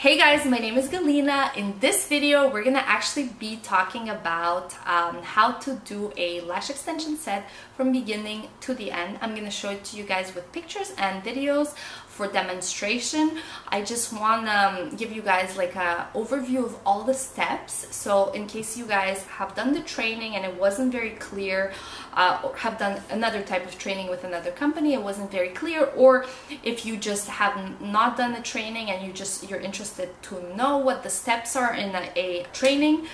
Hey guys, my name is Galina. In this video, we're gonna actually be talking about how to do a lash extension set from beginning to the end. I'm gonna show it to you guys with pictures and videos for demonstration. I just wanna give you guys like an overview of all the steps. So in case you guys have done the training and it wasn't very clear, or have done another type of training with another company, it wasn't very clear, or if you just have not done the training and you're interested to know what the steps are in a training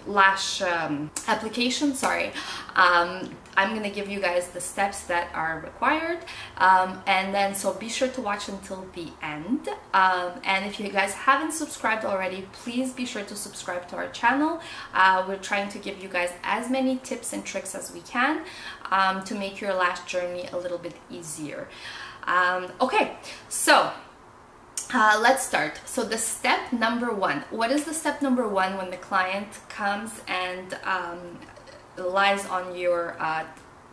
lash application, I'm gonna give you guys the steps that are required, and then so be sure to watch until the end. And if you guys haven't subscribed already, please be sure to subscribe to our channel. We're trying to give you guys as many tips and tricks as we can to make your lash journey a little bit easier. Okay, so let's start. So the step number one. What is the step number one when the client comes and lies on your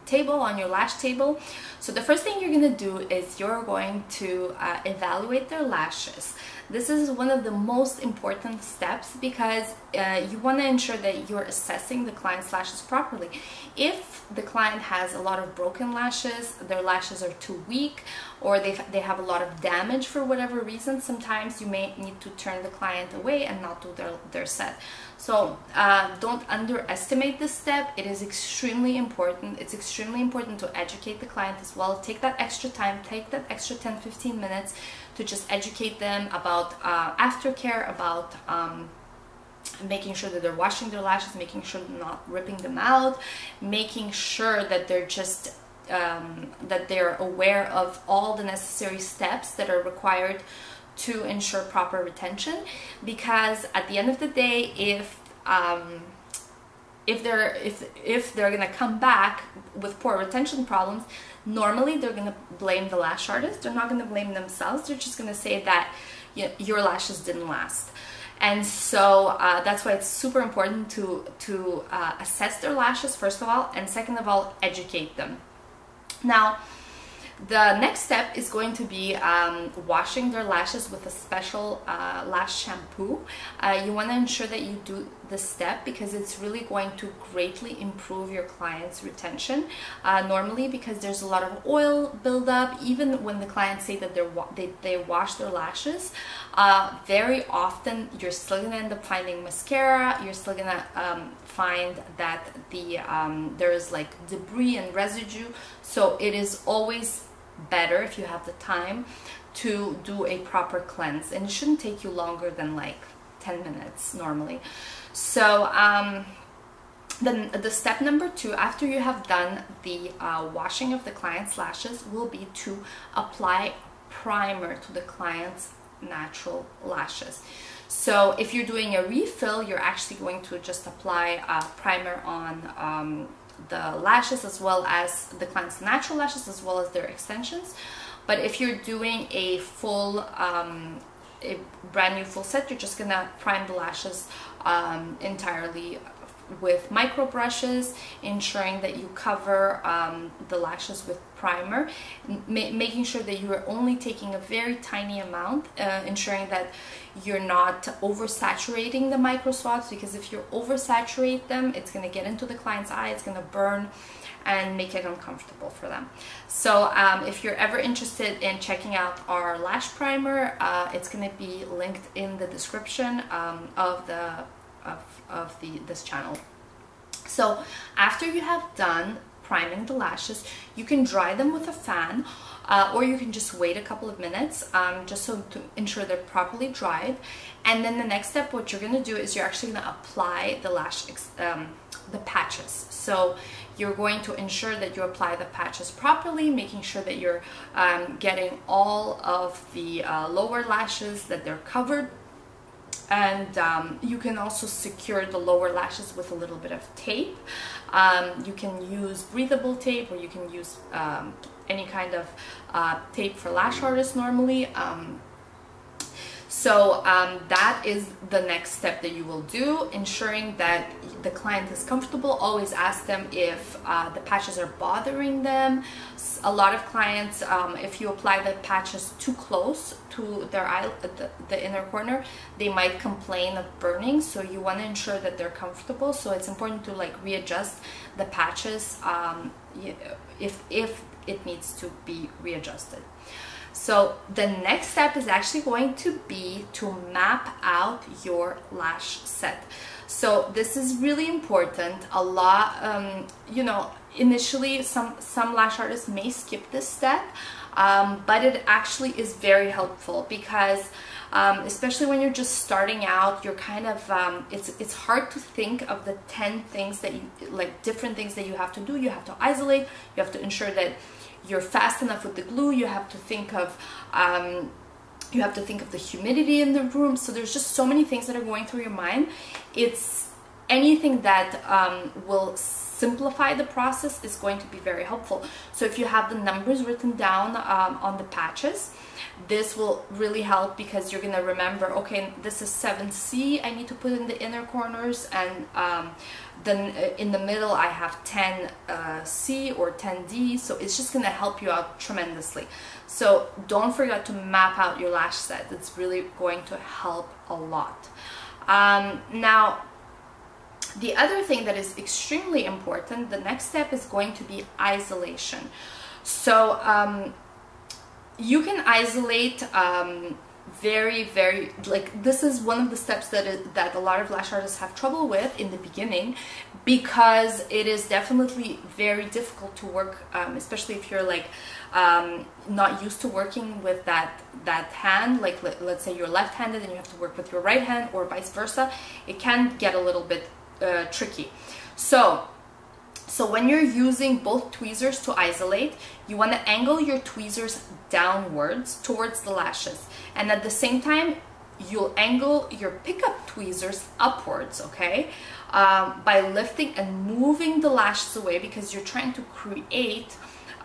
table, on your lash table? So the first thing you're going to do is you're going to evaluate their lashes. This is one of the most important steps because you want to ensure that you're assessing the client's lashes properly. If the client has a lot of broken lashes, their lashes are too weak, or they have a lot of damage for whatever reason, sometimes you may need to turn the client away and not do their set. So don't underestimate this step. It is extremely important. It's extremely important to educate the client as well. Take that extra time, take that extra 10-15 minutes to just educate them about aftercare, about making sure that they're washing their lashes, making sure they're not ripping them out, making sure that they're just that they're aware of all the necessary steps that are required to ensure proper retention. Because at the end of the day, if they're gonna come back with poor retention problems, normally they're gonna blame the lash artist. They're not gonna blame themselves. They're just gonna say that your lashes didn't last. And so that's why it's super important to assess their lashes first of all, and second of all, educate them. Now, the next step is going to be washing their lashes with a special lash shampoo. You want to ensure that you do this step because it's really going to greatly improve your client's retention. Normally, because there's a lot of oil buildup, even when the clients say that they wash their lashes, very often you're still going to end up finding mascara. You're still going to find that there is like debris and residue. So it is always better, if you have the time, to do a proper cleanse, and it shouldn't take you longer than like 10 minutes normally. So then the step number two, after you have done the washing of the client's lashes, will be to apply primer to the client's natural lashes. So if you're doing a refill, you're actually going to just apply primer on the lashes as well as the client's natural lashes as well as their extensions. But if you're doing a full a brand new full set, you're just gonna prime the lashes entirely with micro brushes, ensuring that you cover the lashes with primer, making sure that you are only taking a very tiny amount, ensuring that you're not oversaturating the micro swabs, because if you oversaturate them, it's going to get into the client's eye, it's going to burn and make it uncomfortable for them. So if you're ever interested in checking out our lash primer, it's going to be linked in the description of this channel. So after you have done priming the lashes, you can dry them with a fan, or you can just wait a couple of minutes just so to ensure they're properly dried. And then the next step, what you're going to do is you're actually going to apply the the patches. So you're going to ensure that you apply the patches properly, making sure that you're getting all of the lower lashes, that they're covered. And you can also secure the lower lashes with a little bit of tape. You can use breathable tape, or you can use any kind of tape for lash artists normally. So that is the next step that you will do, ensuring that the client is comfortable. Always ask them if the patches are bothering them. A lot of clients, if you apply the patches too close to their eye, the inner corner, they might complain of burning. So you want to ensure that they're comfortable. So it's important to like readjust the patches if it needs to be readjusted. So the next step is actually going to be to map out your lash set. So this is really important. A lot, you know, initially some lash artists may skip this step, but it actually is very helpful because especially when you're just starting out, you're kind of it's hard to think of the 10 things that you like, different things that you have to do. You have to isolate, you have to ensure that you're fast enough with the glue, you have to think of the humidity in the room. So there's just so many things that are going through your mind. It's anything that will simplify the process is going to be very helpful. So if you have the numbers written down on the patches, this will really help because you're gonna remember, okay, this is 7C I need to put in the inner corners, and then in the middle I have 10C or 10D. So it's just gonna help you out tremendously. So don't forget to map out your lash set. It's really going to help a lot. Now, the other thing that is extremely important, the next step is going to be isolation. So you can isolate very, like, this is one of the steps that a lot of lash artists have trouble with in the beginning, because it is definitely very difficult to work, especially if you're like not used to working with that hand. Like let's say you're left-handed and you have to work with your right hand, or vice versa. It can get a little bit tricky. So when you're using both tweezers to isolate, you want to angle your tweezers downwards towards the lashes, and at the same time you'll angle your pickup tweezers upwards, okay, by lifting and moving the lashes away, because you're trying to create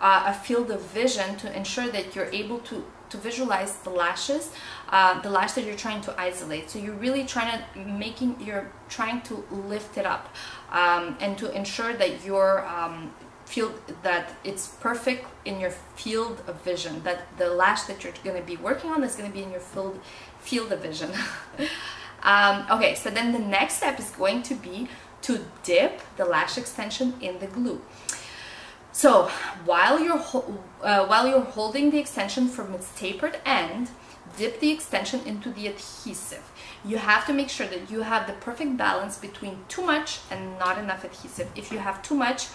a field of vision to ensure that you're able to visualize the lashes, the lash that you're trying to isolate. So you're really trying to lift it up, and to ensure that your that it's perfect in your field of vision, that the lash that you're going to be working on is going to be in your field of vision. Okay, so then the next step is going to be to dip the lash extension in the glue. So while you're holding the extension from its tapered end, dip the extension into the adhesive. You have to make sure that you have the perfect balance between too much and not enough adhesive. If you have too much,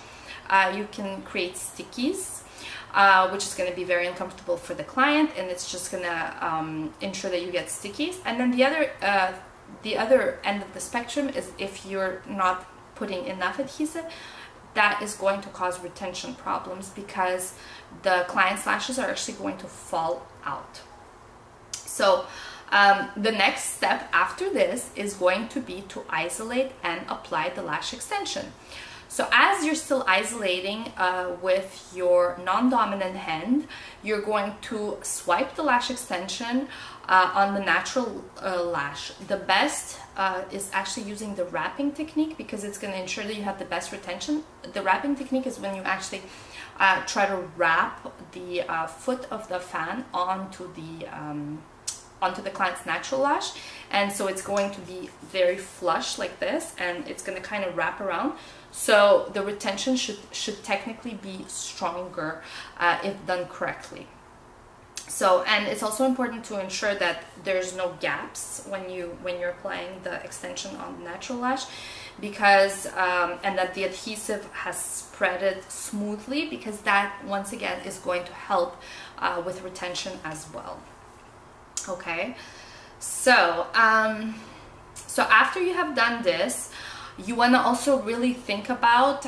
you can create stickies, which is going to be very uncomfortable for the client, and it's just going to ensure that you get stickies. And then the other end of the spectrum is if you're not putting enough adhesive, that is going to cause retention problems, because the client's lashes are actually going to fall out. So the next step after this is going to be to isolate and apply the lash extension. So as you're still isolating with your non-dominant hand, you're going to swipe the lash extension on the natural lash. The best is actually using the wrapping technique, because it's going to ensure that you have the best retention. The wrapping technique is when you actually try to wrap the foot of the fan onto the client's natural lash, and so it's going to be very flush like this, and it's going to kind of wrap around. So the retention should technically be stronger if done correctly. So, and it's also important to ensure that there's no gaps when you're applying the extension on the natural lash, because and that the adhesive has spreaded smoothly, because that once again is going to help with retention as well. Okay, so so after you have done this, you want to also really think about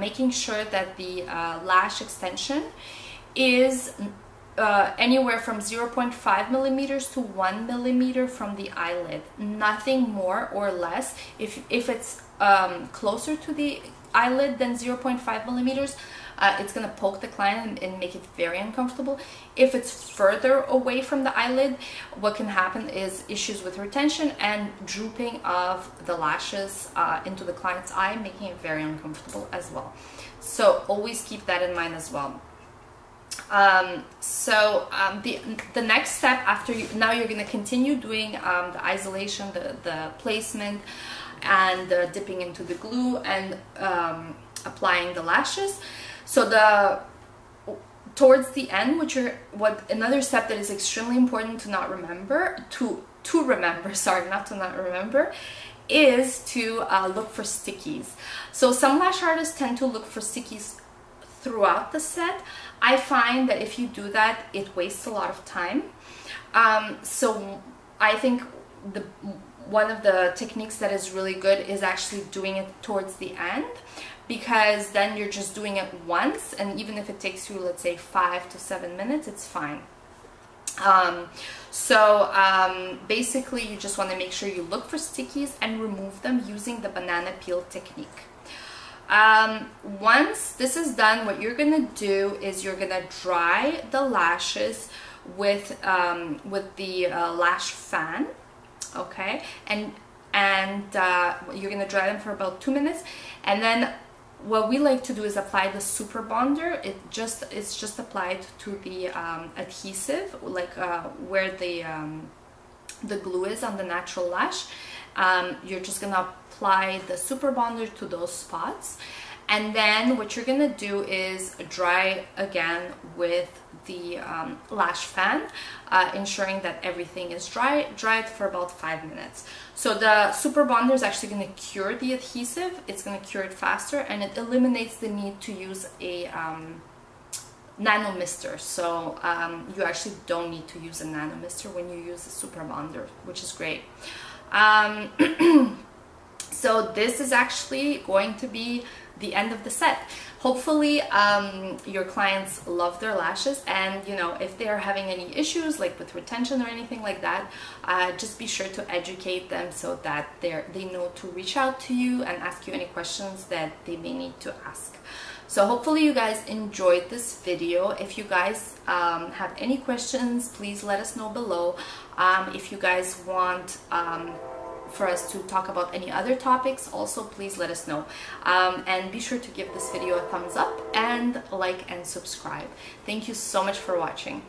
making sure that the lash extension is anywhere from 0.5 millimeters to 1 millimeter from the eyelid, nothing more or less. If it's closer to the eyelid than 0.5 millimeters, it's going to poke the client and make it very uncomfortable. If it's further away from the eyelid, what can happen is issues with retention and drooping of the lashes into the client's eye, making it very uncomfortable as well. So always keep that in mind as well. The next step after now you're going to continue doing the isolation, the placement, and dipping into the glue and applying the lashes. So towards the end, another step that is extremely important to not remember, sorry, not to not remember, is to look for stickies. So some lash artists tend to look for stickies throughout the set. I find that if you do that, it wastes a lot of time. So I think one of the techniques that is really good is actually doing it towards the end, because then you're just doing it once, and even if it takes you, let's say, 5 to 7 minutes, it's fine. Basically you just want to make sure you look for stickies and remove them using the banana peel technique. Once this is done, what you're gonna do is you're gonna dry the lashes with the lash fan, okay, and you're gonna dry them for about 2 minutes, and then what we like to do is apply the super bonder. It's just applied to the adhesive, like where the glue is on the natural lash. You're just gonna apply the super bonder to those spots, and then what you're gonna do is dry again with the lash fan, ensuring that everything is dried for about 5 minutes. So the super bonder is actually going to cure the adhesive. It's going to cure it faster, and it eliminates the need to use a nano mister. So you actually don't need to use a nano mister when you use a super bonder, which is great. So this is actually going to be the end of the set. Hopefully your clients love their lashes, and if they are having any issues like with retention or anything like that, just be sure to educate them so that they know to reach out to you and ask you any questions that they may need to ask. So hopefully you guys enjoyed this video. If you guys have any questions, please let us know below. If you guys want for us to talk about any other topics, also please let us know, and be sure to give this video a thumbs up and like and subscribe. Thank you so much for watching.